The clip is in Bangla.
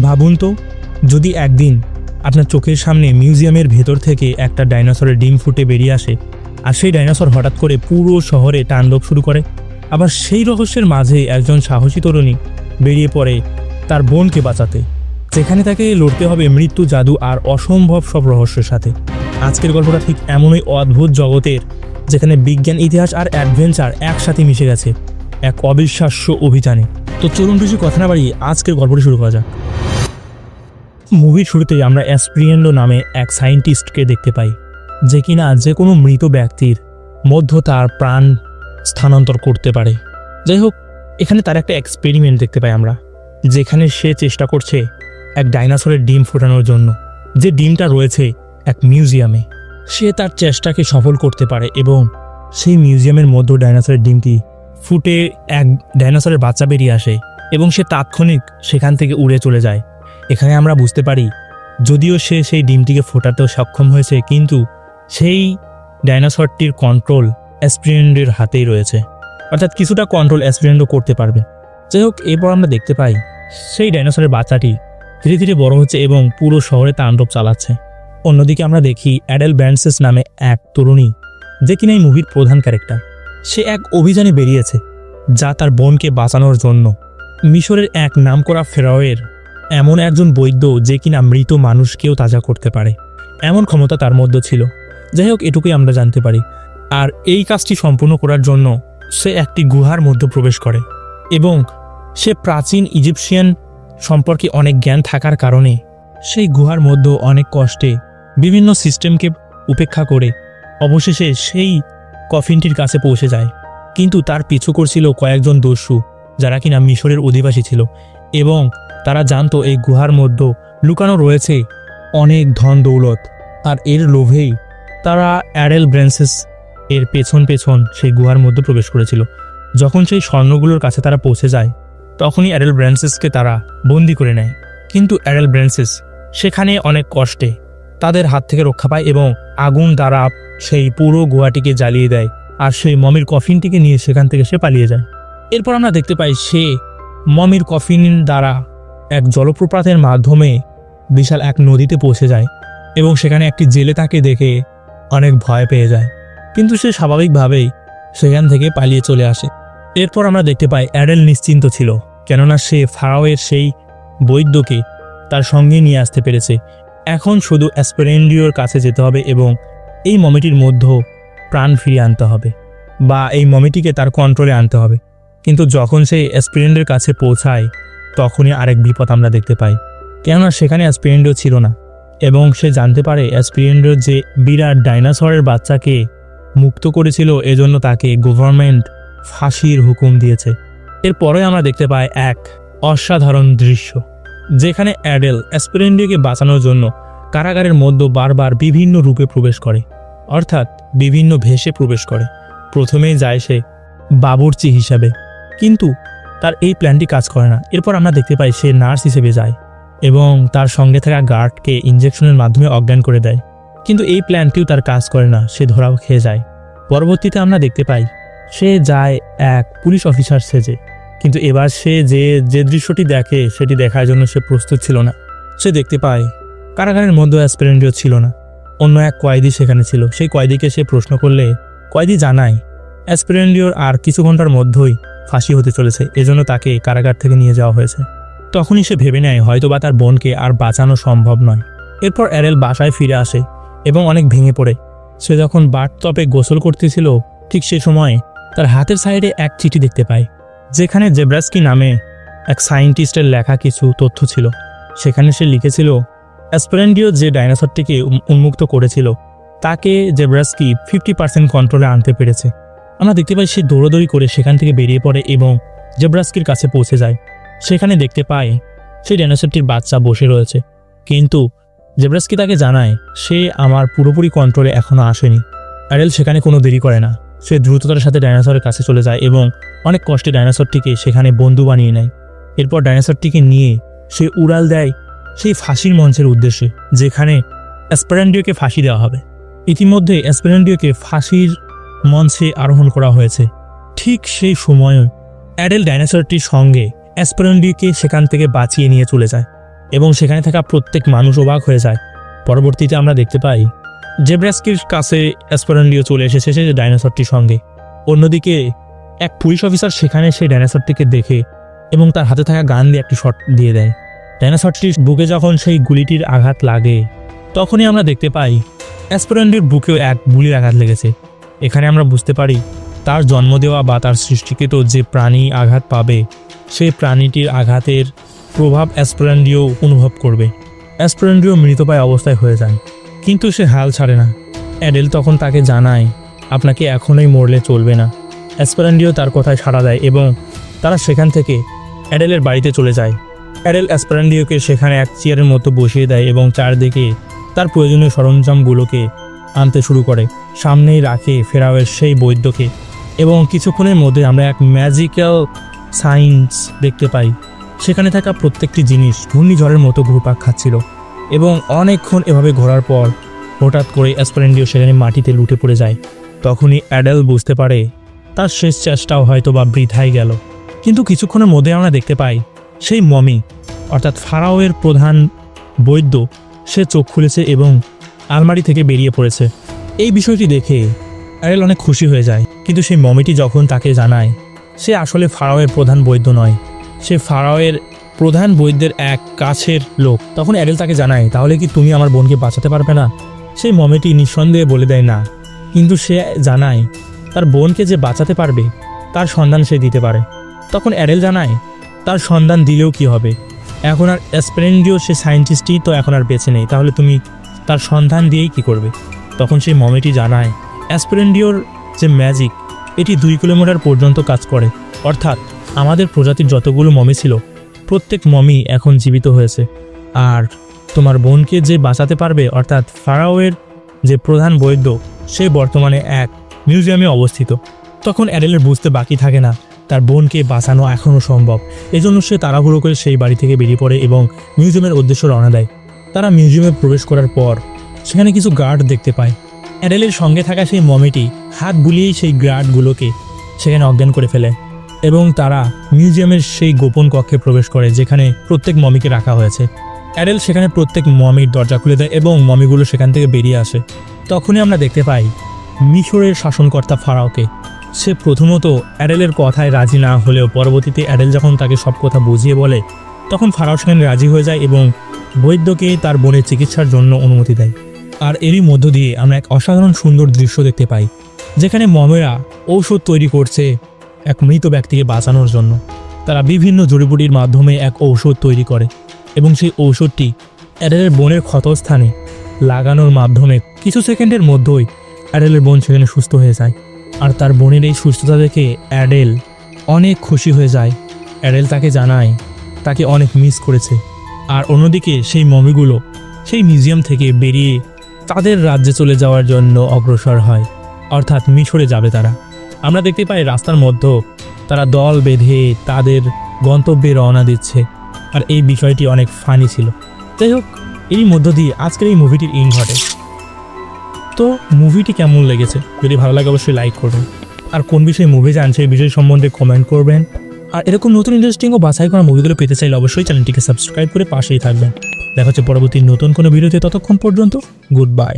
ভাবুন তো, যদি একদিন আপনার চোখের সামনে মিউজিয়ামের ভেতর থেকে একটা ডাইনোসরের ডিম ফুটে বেরিয়ে আসে, আর সেই ডাইনোসর হঠাৎ করে পুরো শহরে তাণ্ডব শুরু করে। আবার সেই রহস্যের মাঝে একজন সাহসী তরুণী বেরিয়ে পড়ে তার বোনকে বাঁচাতে, যেখানে তাকে লড়তে হবে মৃত্যু, জাদু আর অসম্ভব সব রহস্যের সাথে। আজকের গল্পটা ঠিক এমনই অদ্ভুত জগতের, যেখানে বিজ্ঞান, ইতিহাস আর অ্যাডভেঞ্চার একসাথে মিশে গেছে এক অবিশ্বাস্য অভিযানে। তো চলুন বেশি কথা না বাড়িয়ে আজকের গল্পটি শুরু করা যাক। মুভির শুরুতেই আমরা অ্যাসপ্রিয়েন্ডো নামে এক সায়েন্টিস্টকে দেখতে পাই, যে কিনা যে কোনো মৃত ব্যক্তির মধ্য তার প্রাণ স্থানান্তর করতে পারে। যাই হোক, এখানে তার একটা এক্সপেরিমেন্ট দেখতে পাই আমরা, যেখানে সে চেষ্টা করছে এক ডাইনোসরের ডিম ফোটানোর জন্য, যে ডিমটা রয়েছে এক মিউজিয়ামে। সে তার চেষ্টাকে সফল করতে পারে এবং সেই মিউজিয়ামের মধ্যে ডাইনোসরের ডিমটি ফুটে এক ডাইনোসরের বাচ্চা বেরিয়ে আসে এবং সে তাৎক্ষণিক সেখান থেকে উড়ে চলে যায়। এখানে আমরা বুঝতে পারি, যদিও সে সেই ডিমটিকে ফোটাতেও সক্ষম হয়েছে, কিন্তু সেই ডাইনোসরটির কন্ট্রোল অ্যাসপ্রিয়েন্ডোর হাতেই রয়েছে, অর্থাৎ কিছুটা কন্ট্রোল অ্যাসপ্রিয়েন্ডো করতে পারবে। যাই হোক, এরপর আমরা দেখতে পাই সেই ডাইনোসরের বাচ্চাটি ধীরে ধীরে বড় হচ্ছে এবং পুরো শহরে তাণ্ডব চালাচ্ছে। অন্যদিকে আমরা দেখি অ্যাডেল ব্র্যান্সেস নামে এক তরুণী, যে কিনা এই মুভির প্রধান ক্যারেক্টার। সে এক অভিযানে বেরিয়েছে, যা তার বোনকে বাঁচানোর জন্য। মিশরের এক নামকরা ফেরাওয়ের এমন একজন বৈদ্য, যে কিনা মৃত মানুষকেও তাজা করতে পারে, এমন ক্ষমতা তার মধ্যে ছিল। যাই হোক, এটুকুই আমরা জানতে পারি। আর এই কাজটি সম্পূর্ণ করার জন্য সে একটি গুহার মধ্যে প্রবেশ করে এবং সে প্রাচীন ইজিপশিয়ান সম্পর্কে অনেক জ্ঞান থাকার কারণে সেই গুহার মধ্যে অনেক কষ্টে বিভিন্ন সিস্টেমকে উপেক্ষা করে অবশেষে সেই কফিনটির কাছে পৌঁছে যায়। কিন্তু তার পিছু করছিল কয়েকজন দস্যু, যারা কিনা মিশরের অধিবাসী ছিল এবং তারা জানতো এই গুহার মধ্যে লুকানো রয়েছে অনেক ধন দৌলত। আর এর লোভেই তারা অ্যাডেল ব্র্যান্সেস এর পেছন পেছন সেই গুহার মধ্যে প্রবেশ করেছিল। যখন সেই স্বর্ণগুলোর কাছে তারা পৌঁছে যায়, তখনই অ্যাডেল ব্র্যান্সেসকে তারা বন্দি করে নেয়। কিন্তু অ্যাডেল ব্র্যান্সেস সেখানে অনেক কষ্টে তাদের হাত থেকে রক্ষা পায় এবং আগুন দ্বারা সেই পুরো গুহাটিকে জ্বালিয়ে দেয়, আর সেই মমির কফিনটিকে নিয়ে সেখান থেকে সে পালিয়ে যায়। এরপর আমরা দেখতে পাই সে মমির কফিন দ্বারা এক জলপ্রপাতের মাধ্যমে বিশাল এক নদীতে পৌঁছে যায় এবং সেখানে একটি জেলে তাকে দেখে অনেক ভয় পেয়ে যায়, কিন্তু সে স্বাভাবিকভাবেই সেখান থেকে পালিয়ে চলে আসে। এরপর আমরা দেখতে পাই অ্যাডেল নিশ্চিন্ত ছিল, কেননা সে ফারাওয়ের সেই বৈদ্যকে তার সঙ্গে নিয়ে আসতে পেরেছে। এখন শুধু অ্যাসপ্রিয়েন্ডোর কাছে যেতে হবে এবং এই মমিটির মধ্যে প্রাণ ফিরিয়ে আনতে হবে, বা এই মমিটিকে তার কন্ট্রোলে আনতে হবে। কিন্তু যখন সে অ্যাসপ্রিয়েন্ডোর কাছে পৌঁছায়, তখনই আরেক বিপদ আমরা দেখতে পাই, কেননা সেখানে অ্যাসপ্রিয়েন্ডো ছিল না এবং সে জানতে পারে অ্যাসপ্রিয়েন্ডোর যে বিরাট ডাইনোসরের বাচ্চাকে মুক্ত করেছিল, এজন্য তাকে গভর্নমেন্ট ফাঁসির হুকুম দিয়েছে। এরপরে আমরা দেখতে পাই এক অসাধারণ দৃশ্য, যেখানে অ্যাডেল অ্যাসপ্রিয়েন্ডোকে বাঁচানোর জন্য কারাগারের মধ্যে বারবার বিভিন্ন রূপে প্রবেশ করে, অর্থাৎ বিভিন্ন ভেষে প্রবেশ করে। প্রথমেই যায় সে বাবুর্চি হিসাবে, কিন্তু তার এই প্ল্যানটি কাজ করে না। এরপর আমরা দেখতে পাই সে নার্স হিসেবে যায় এবং তার সঙ্গে থাকা গার্ডকে ইঞ্জেকশনের মাধ্যমে অজ্ঞান করে দেয়, কিন্তু এই প্ল্যানটিও তার কাজ করে না, সে ধরাও খেয়ে যায়। পরবর্তীতে আমরা দেখতে পাই সে যায় এক পুলিশ অফিসার সেজে, কিন্তু এবার সে যে দৃশ্যটি দেখে সেটি দেখার জন্য সে প্রস্তুত ছিল না। সে দেখতে পায় কারাগারের মধ্যে অ্যাসপ্রিয়েন্ডো ছিল না, অন্য এক কয়েদি সেখানে ছিল। সেই কয়েদিকে সে প্রশ্ন করলে কয়েদি জানায় অ্যাসপ্রিয়েন্ডোর আর কিছু ঘন্টার মধ্যেই ফাঁসি হতে চলেছে, এজন্য তাকে কারাগার থেকে নিয়ে যাওয়া হয়েছে। তখনই সে ভেবে নেয় হয়তোবা তার বোনকে আর বাঁচানো সম্ভব নয়। এরপর অ্যাডেল বাসায় ফিরে আসে এবং অনেক ভেঙে পড়ে। সে যখন বাথটবে গোসল করতেছিল, ঠিক সেই সময় তার হাতের সাইডে এক চিঠি দেখতে পায়, যেখানে জেব্রাস্কি নামে এক সায়েন্টিস্টের লেখা কিছু তথ্য ছিল। সেখানে সে লিখেছিল অ্যাসপ্রিয়েন্ডো যে ডাইনোসরটিকে উন্মুক্ত করেছিল, তাকে জেব্রাস্কি 50% কন্ট্রোলে আনতে পেরেছে। আমরা দেখতে পাই সে দৌড়াদৌড়ি করে সেখান থেকে বেরিয়ে পড়ে এবং জেব্রাস্কির কাছে পৌঁছে যায়। সেখানে দেখতে পায় সেই ডাইনোসরটির বাচ্চা বসে রয়েছে, কিন্তু জেব্রাস্কি তাকে জানায় সে আমার পুরোপুরি কন্ট্রোলে এখনও আসেনি। অ্যাডেল সেখানে কোনো দেরি করে না, সে দ্রুততার সাথে ডাইনোসরের কাছে চলে যায় এবং অনেক কষ্টে ডাইনোসরটিকে সেখানে বন্ধু বানিয়ে নেয়। এরপর ডাইনোসরটিকে নিয়ে সে উড়াল দেয় সেই ফাঁসির মঞ্চের উদ্দেশ্যে, যেখানে অ্যাসপ্রিয়েন্ডোকে ফাঁসি দেওয়া হবে। ইতিমধ্যে অ্যাসপ্রিয়েন্ডোকে ফাঁসির মঞ্চে আরোহণ করা হয়েছে। ঠিক সেই সময় অ্যাডেল ডাইনোসরটির সঙ্গে অ্যাসপ্রিয়েন্ডোকে সেখান থেকে বাঁচিয়ে নিয়ে চলে যায় এবং সেখানে থাকা প্রত্যেক মানুষ অবাক হয়ে যায়। পরবর্তীতে আমরা দেখতে পাই জেব্রাস্কির কাছে অ্যাসপারান্ডিও চলে এসেছে সেই ডাইনোসরটির সঙ্গে। অন্যদিকে এক পুলিশ অফিসার সেখানে সেই ডাইনোসরটিকে দেখে এবং তার হাতে থাকা গান দিয়ে একটি শট দিয়ে দেয়। ডাইনোসরটির বুকে যখন সেই গুলিটির আঘাত লাগে তখনই আমরা দেখতে পাই অ্যাসপারান্ডিওর বুকেও এক গুলির আঘাত লেগেছে। এখানে আমরা বুঝতে পারি তার জন্ম দেওয়া বা তার সৃষ্টিকৃত যে প্রাণী আঘাত পাবে সেই প্রাণীটির আঘাতের প্রভাব অ্যাসপারান্ডিও অনুভব করবে। অ্যাসপারান্ডিও মৃতপ্রায় অবস্থায় হয়ে যায়, কিন্তু সে হাল ছাড়ে না। অ্যাডেল তখন তাকে জানায় আপনাকে এখনই মরলে চলবে না। অ্যাসপারান্ডিও তার কথায় সাড়া দেয় এবং তারা সেখান থেকে অ্যাডেলের বাড়িতে চলে যায়। অ্যাডেল অ্যাসপারান্ডিওকে সেখানে এক চেয়ারের মতো বসিয়ে দেয় এবং চারদিকে তার প্রয়োজনীয় সরঞ্জামগুলোকে আনতে শুরু করে। সামনেই রাখে ফেরাওয়ের সেই বৈদ্যকে এবং কিছুক্ষণের মধ্যে আমরা এক ম্যাজিক্যাল সায়েন্স দেখতে পাই। সেখানে থাকা প্রত্যেকটি জিনিস ঘূর্ণিঝড়ের মতো ঘুরপাক খাচ্ছিল এবং অনেকক্ষণ এভাবে ঘোরার পর হঠাৎ করে অ্যাসপারান্ডিও সেখানে মাটিতে লুটে পড়ে যায়। তখনই অ্যাডেল বুঝতে পারে তার শেষ চেষ্টাও হয়তো বা বৃথাই গেল। কিন্তু কিছুক্ষণের মধ্যে আমরা দেখতে পাই সেই মমি অর্থাৎ ফারাওয়ের প্রধান বৈদ্য সে চোখ খুলেছে এবং আলমারি থেকে বেরিয়ে পড়েছে। এই বিষয়টি দেখে অ্যাডেল অনেক খুশি হয়ে যায়, কিন্তু সেই মমিটি যখন তাকে জানায় সে আসলে ফারাওয়ের প্রধান বৈদ্য নয়, সে ফারাওয়ের প্রধান বৈদ্যের এক কাছের লোক, তখন অ্যাডেল তাকে জানায় তাহলে কি তুমি আমার বোনকে বাঁচাতে পারবে না? সেই মমিটি নিঃসন্দেহে বলে দেয় না, কিন্তু সে জানায় তার বোনকে যে বাঁচাতে পারবে তার সন্ধান সে দিতে পারে। তখন অ্যাডেল জানায় তার সন্ধান দিলেও কি হবে, এখন আর অ্যাসপারান্ডিও সে সায়েন্টিস্টই তো এখন আর বেঁচে নেই, তাহলে তুমি তার সন্ধান দিয়েই কি করবে? তখন সেই মমিটি জানায় অ্যাসপারান্ডিওর যে ম্যাজিক এটি 2 কিলোমিটার পর্যন্ত কাজ করে, অর্থাৎ আমাদের প্রজাতির যতগুলো মমি ছিল প্রত্যেক মমি এখন জীবিত হয়েছে, আর তোমার বোনকে যে বাঁচাতে পারবে অর্থাৎ ফারাওয়ের যে প্রধান বৈদ্য সে বর্তমানে এক মিউজিয়ামে অবস্থিত। তখন অ্যাডেলের বুঝতে বাকি থাকে না তার বোনকে বাঁচানো এখনও সম্ভব। এজন্য সে তাড়াহুড়ো করে সেই বাড়ি থেকে বেরিয়ে পড়ে এবং মিউজিয়ামের উদ্দেশ্যে রওনা দেয়। তারা মিউজিয়ামে প্রবেশ করার পর সেখানে কিছু গার্ড দেখতে পায়। অ্যাডেলের সঙ্গে থাকা সেই মমিটি হাত বুলিয়েই সেই গার্ডগুলোকে সেখানে অজ্ঞান করে ফেলে এবং তারা মিউজিয়ামের সেই গোপন কক্ষে প্রবেশ করে যেখানে প্রত্যেক মমিকে রাখা হয়েছে। অ্যাডেল সেখানে প্রত্যেক মমির দরজা খুলে দেয় এবং মমিগুলো সেখান থেকে বেরিয়ে আসে। তখনই আমরা দেখতে পাই মিশরের শাসনকর্তা ফারাওকে। সে প্রথমত অ্যাডেলের কথায় রাজি না হলেও পরবর্তীতে অ্যাডেল যখন তাকে সব কথা বুঝিয়ে বলে তখন ফারাও সেখানে রাজি হয়ে যায় এবং বৈদ্যকে তার বোনের চিকিৎসার জন্য অনুমতি দেয়। আর এরই মধ্য দিয়ে আমরা এক অসাধারণ সুন্দর দৃশ্য দেখতে পাই যেখানে মমিরা ঔষধ তৈরি করছে এক মৃত ব্যক্তিকে বাঁচানোর জন্য। তারা বিভিন্ন জড়িবুটির মাধ্যমে এক ঔষধ তৈরি করে এবং সেই ঔষধটি অ্যাডেলের বোনের ক্ষতস্থানে লাগানোর মাধ্যমে কিছু সেকেন্ডের মধ্যেই অ্যাডেলের বোন সেখানে সুস্থ হয়ে যায়। আর তার বোনের এই সুস্থতা দেখে অ্যাডেল অনেক খুশি হয়ে যায়। অ্যাডেল তাকে জানায় তাকে অনেক মিস করেছে। আর অন্যদিকে সেই মমিগুলো সেই মিউজিয়াম থেকে বেরিয়ে তাদের রাজ্যে চলে যাওয়ার জন্য অগ্রসর হয়, অর্থাৎ মিশরে যাবে তারা। আমরা দেখতে পাই রাস্তার মধ্যে তারা দল বেঁধে তাদের গন্তব্যে রওনা দিচ্ছে, আর এই বিষয়টি অনেক ফানি ছিল। যাই হোক, এরই মধ্য দিয়ে আজকের এই মুভিটির ইন ঘটে। তো মুভিটি কেমন লেগেছে যদি ভালো লাগে অবশ্যই লাইক করবেন, আর কোন বিষয়ে মুভি চান সেই বিষয় সম্বন্ধে কমেন্ট করবেন। আর এরকম নতুন ইন্টারেস্টিং ও বাছাই করা মুভিগুলো পেতে চাইলে অবশ্যই চ্যানেলটিকে সাবস্ক্রাইব করে পাশেই থাকবেন। দেখা হচ্ছে পরবর্তী নতুন কোনো ভিডিওতে, ততক্ষণ পর্যন্ত গুড বাই।